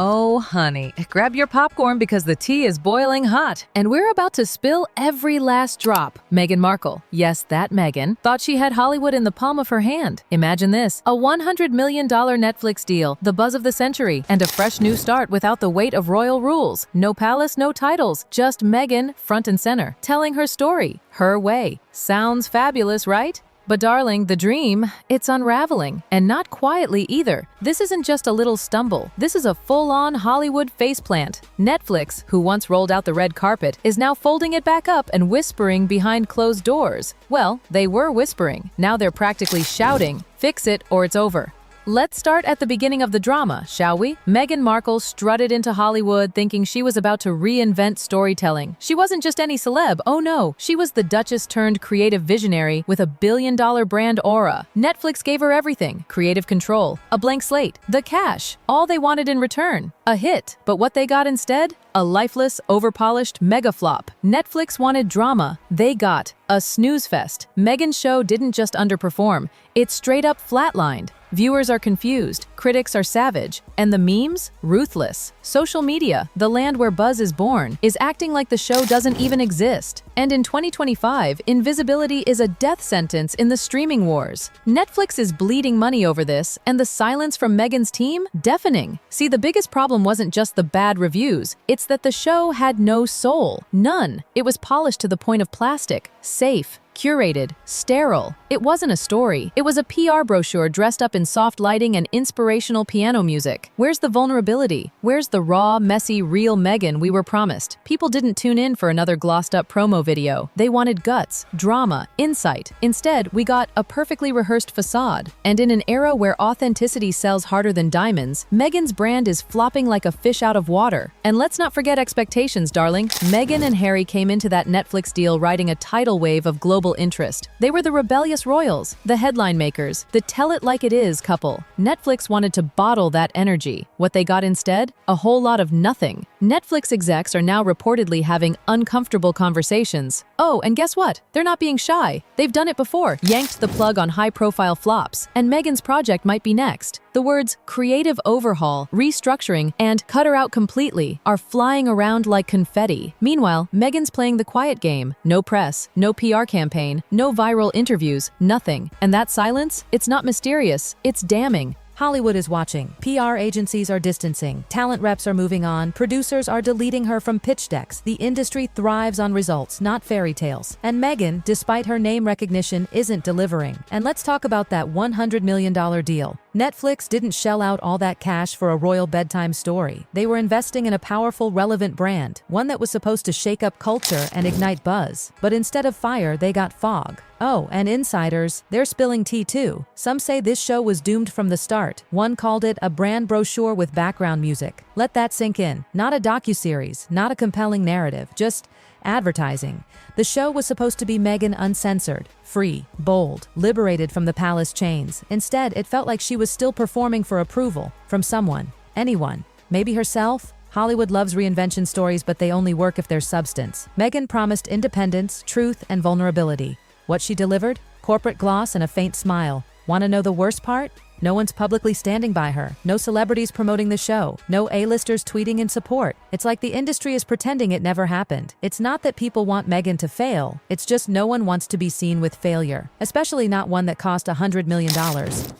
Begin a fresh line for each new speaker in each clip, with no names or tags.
Oh, honey, grab your popcorn because the tea is boiling hot, and we're about to spill every last drop. Meghan Markle, yes, that Meghan, thought she had Hollywood in the palm of her hand. Imagine this, a $100 million Netflix deal, the buzz of the century, and a fresh new start without the weight of royal rules. No palace, no titles, just Meghan, front and center, telling her story, her way. Sounds fabulous, right? But darling, the dream, it's unraveling, and not quietly either. This isn't just a little stumble. This is a full-on Hollywood faceplant. Netflix, who once rolled out the red carpet, is now folding it back up and whispering behind closed doors. Well, they were whispering. Now they're practically shouting, "Fix it or it's over." Let's start at the beginning of the drama, shall we? Meghan Markle strutted into Hollywood thinking she was about to reinvent storytelling. She wasn't just any celeb, oh no, she was the Duchess turned creative visionary with a billion-dollar brand aura. Netflix gave her everything: creative control, a blank slate, the cash, all they wanted in return. A hit, but what they got instead? A lifeless, overpolished mega flop. Netflix wanted drama, they got a snooze fest. Meghan's show didn't just underperform, it straight up flatlined. Viewers are confused, critics are savage, and the memes? Ruthless. Social media, the land where buzz is born, is acting like the show doesn't even exist. And in 2025, invisibility is a death sentence in the streaming wars. Netflix is bleeding money over this, and the silence from Meghan's team? Deafening. See, the biggest problem wasn't just the bad reviews, it's that the show had no soul. None. It was polished to the point of plastic, safe, curated, sterile. It wasn't a story. It was a PR brochure dressed up in soft lighting and inspirational piano music. Where's the vulnerability? Where's the raw, messy, real Meghan we were promised? People didn't tune in for another glossed-up promo video. They wanted guts, drama, insight. Instead, we got a perfectly rehearsed facade. And in an era where authenticity sells harder than diamonds, Meghan's brand is flopping like a fish out of water. And let's not forget expectations, darling. Meghan and Harry came into that Netflix deal riding a tidal wave of global interest. They were the rebellious royals, the headline makers, the tell-it-like-it-is couple. Netflix wanted to bottle that energy. What they got instead? A whole lot of nothing. Netflix execs are now reportedly having uncomfortable conversations. Oh, and guess what? They're not being shy. They've done it before, yanked the plug on high-profile flops, and Meghan's project might be next. The words creative overhaul, restructuring, and cut her out completely are flying around like confetti. Meanwhile, Meghan's playing the quiet game. No press, no PR campaign, no viral interviews, nothing. And that silence? It's not mysterious, it's damning.
Hollywood is watching. PR agencies are distancing. Talent reps are moving on. Producers are deleting her from pitch decks. The industry thrives on results, not fairy tales. And Meghan, despite her name recognition, isn't delivering. And let's talk about that $100 million deal. Netflix didn't shell out all that cash for a royal bedtime story. They were investing in a powerful, relevant brand, one that was supposed to shake up culture and ignite buzz. But instead of fire, they got fog. Oh, and insiders, they're spilling tea too. Some say this show was doomed from the start. One called it a brand brochure with background music. Let that sink in. Not a docuseries, not a compelling narrative, just advertising. The show was supposed to be Meghan uncensored, free, bold, liberated from the palace chains. Instead, it felt like she was still performing for approval from someone, anyone, maybe herself. Hollywood loves reinvention stories, but they only work if there's substance. Meghan promised independence, truth, and vulnerability. What she delivered? Corporate gloss and a faint smile. Want to know the worst part? No one's publicly standing by her. No celebrities promoting the show. No A-listers tweeting in support. It's like the industry is pretending it never happened. It's not that people want Meghan to fail. It's just no one wants to be seen with failure. Especially not one that cost $100 million.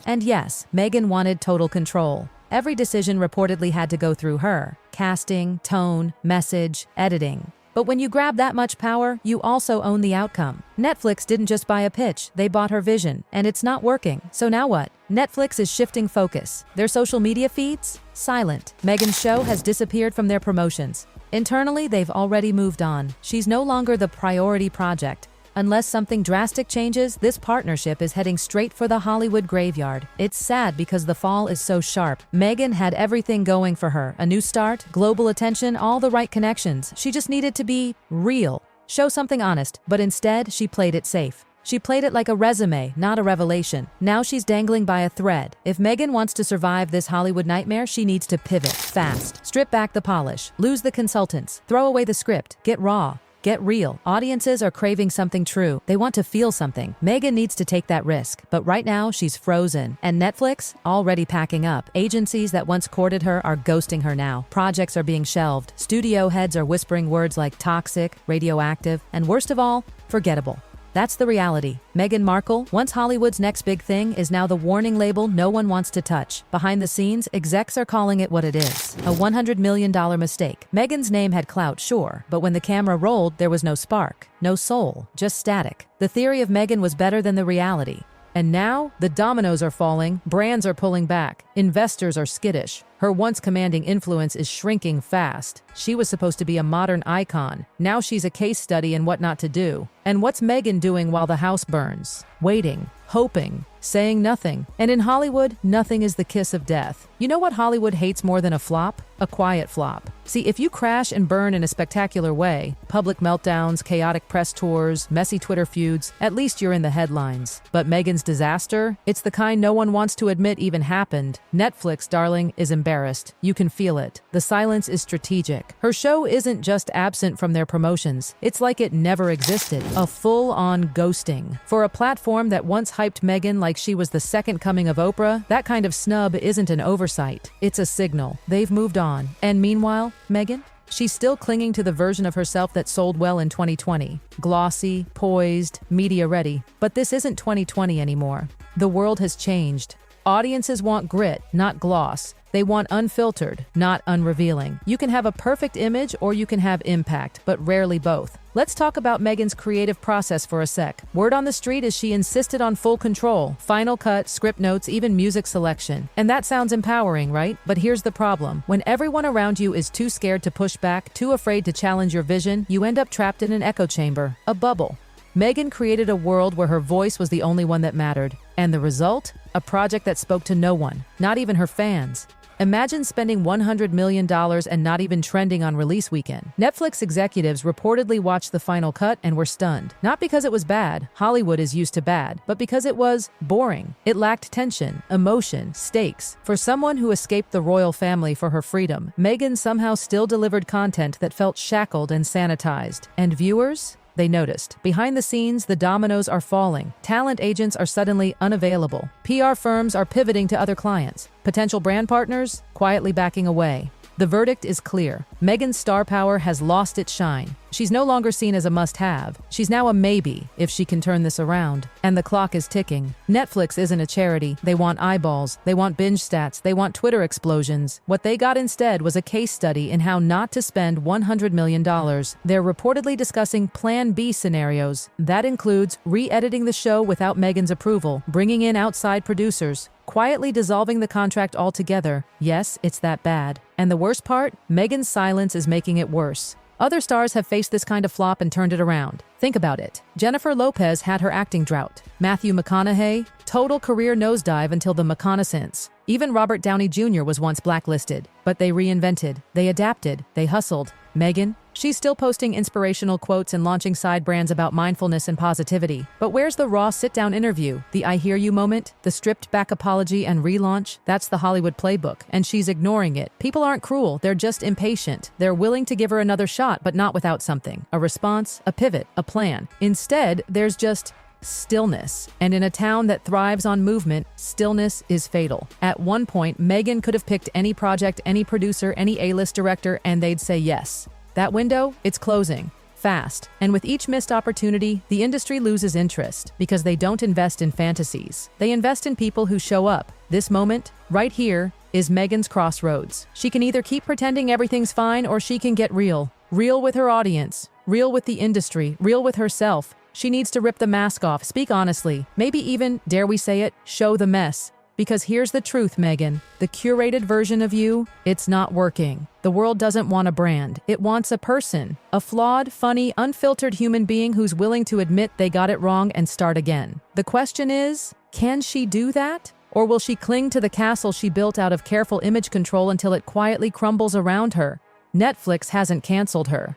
And yes, Meghan wanted total control. Every decision reportedly had to go through her. Casting, tone, message, editing. But when you grab that much power, you also own the outcome. Netflix didn't just buy a pitch, they bought her vision, and it's not working. So now what? Netflix is shifting focus. Their social media feeds? Silent. Meghan's show has disappeared from their promotions. Internally, they've already moved on. She's no longer the priority project. Unless something drastic changes, this partnership is heading straight for the Hollywood graveyard. It's sad because the fall is so sharp. Meghan had everything going for her. A new start, global attention, all the right connections. She just needed to be real. Show something honest, but instead, she played it safe. She played it like a resume, not a revelation. Now she's dangling by a thread. If Meghan wants to survive this Hollywood nightmare, she needs to pivot fast. Strip back the polish, lose the consultants, throw away the script, get raw. Get real. Audiences are craving something true. They want to feel something. Meghan needs to take that risk. But right now, she's frozen. And Netflix, already packing up. Agencies that once courted her are ghosting her now. Projects are being shelved. Studio heads are whispering words like toxic, radioactive, and worst of all, forgettable. That's the reality. Meghan Markle, once Hollywood's next big thing, is now the warning label no one wants to touch. Behind the scenes, execs are calling it what it is. A $100 million mistake. Meghan's name had clout, sure, but when the camera rolled, there was no spark, no soul, just static. The theory of Meghan was better than the reality. And now, the dominoes are falling, brands are pulling back, investors are skittish. Her once commanding influence is shrinking fast. She was supposed to be a modern icon. Now she's a case study in what not to do. And what's Meghan doing while the house burns? Waiting, hoping, saying nothing. And in Hollywood, nothing is the kiss of death. You know what Hollywood hates more than a flop? A quiet flop. See, if you crash and burn in a spectacular way, public meltdowns, chaotic press tours, messy Twitter feuds, at least you're in the headlines. But Meghan's disaster? It's the kind no one wants to admit even happened. Netflix, darling, is embarrassed. You can feel it. The silence is strategic. Her show isn't just absent from their promotions. It's like it never existed. A full-on ghosting. For a platform that once hyped Meghan like she was the second coming of Oprah, that kind of snub isn't an oversight. It's a signal. They've moved on. And meanwhile, Meghan? She's still clinging to the version of herself that sold well in 2020. Glossy, poised, media-ready. But this isn't 2020 anymore. The world has changed. Audiences want grit, not gloss. They want unfiltered, not unrevealing. You can have a perfect image or you can have impact, but rarely both. Let's talk about Meghan's creative process for a sec. Word on the street is she insisted on full control, final cut, script notes, even music selection. And that sounds empowering, right? But here's the problem. When everyone around you is too scared to push back, too afraid to challenge your vision, you end up trapped in an echo chamber, a bubble. Meghan created a world where her voice was the only one that mattered. And the result? A project that spoke to no one, not even her fans. Imagine spending $100 million and not even trending on release weekend. Netflix executives reportedly watched the final cut and were stunned. Not because it was bad, Hollywood is used to bad, but because it was boring. It lacked tension, emotion, stakes. For someone who escaped the royal family for her freedom, Meghan somehow still delivered content that felt shackled and sanitized. And viewers? They noticed. Behind the scenes, the dominoes are falling. Talent agents are suddenly unavailable. PR firms are pivoting to other clients. Potential brand partners quietly backing away. The verdict is clear. Meghan's star power has lost its shine. She's no longer seen as a must-have. She's now a maybe, if she can turn this around. And the clock is ticking. Netflix isn't a charity. They want eyeballs. They want binge stats. They want Twitter explosions. What they got instead was a case study in how not to spend $100 million. They're reportedly discussing Plan B scenarios. That includes re-editing the show without Meghan's approval, bringing in outside producers, quietly dissolving the contract altogether. Yes, it's that bad. And the worst part? Meghan's silence is making it worse. Other stars have faced this kind of flop and turned it around. Think about it. Jennifer Lopez had her acting drought. Matthew McConaughey, total career nosedive until the McConaissance. Even Robert Downey Jr. was once blacklisted. But they reinvented, they adapted, they hustled. Meghan? She's still posting inspirational quotes and launching side brands about mindfulness and positivity. But where's the raw sit-down interview? The I hear you moment? The stripped-back apology and relaunch? That's the Hollywood playbook, and she's ignoring it. People aren't cruel, they're just impatient. They're willing to give her another shot, but not without something. A response, a pivot, a plan. Instead, there's just stillness. And in a town that thrives on movement, stillness is fatal. At one point, Meghan could have picked any project, any producer, any A-list director, and they'd say yes. That window, it's closing. Fast. And with each missed opportunity, the industry loses interest because they don't invest in fantasies. They invest in people who show up. This moment, right here, is Meghan's crossroads. She can either keep pretending everything's fine or she can get real. Real with her audience, real with the industry, real with herself. She needs to rip the mask off, speak honestly, maybe even, dare we say it, show the mess. Because here's the truth, Meghan. The curated version of you, it's not working. The world doesn't want a brand. It wants a person. A flawed, funny, unfiltered human being who's willing to admit they got it wrong and start again. The question is, can she do that? Or will she cling to the castle she built out of careful image control until it quietly crumbles around her? Netflix hasn't canceled her.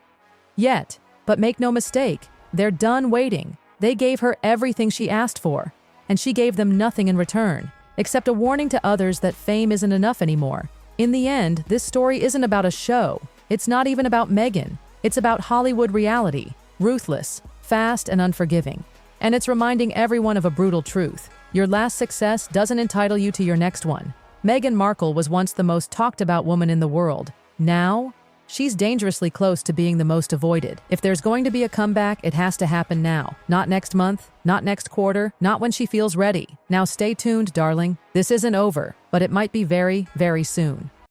Yet. But make no mistake, they're done waiting. They gave her everything she asked for. And she gave them nothing in return. Except a warning to others that fame isn't enough anymore. In the end, this story isn't about a show. It's not even about Meghan. It's about Hollywood reality, ruthless, fast, and unforgiving. And it's reminding everyone of a brutal truth. Your last success doesn't entitle you to your next one. Meghan Markle was once the most talked about woman in the world. Now, she's dangerously close to being the most avoided. If there's going to be a comeback, it has to happen now. Not next month, not next quarter, not when she feels ready. Now stay tuned, darling. This isn't over, but it might be very, very soon.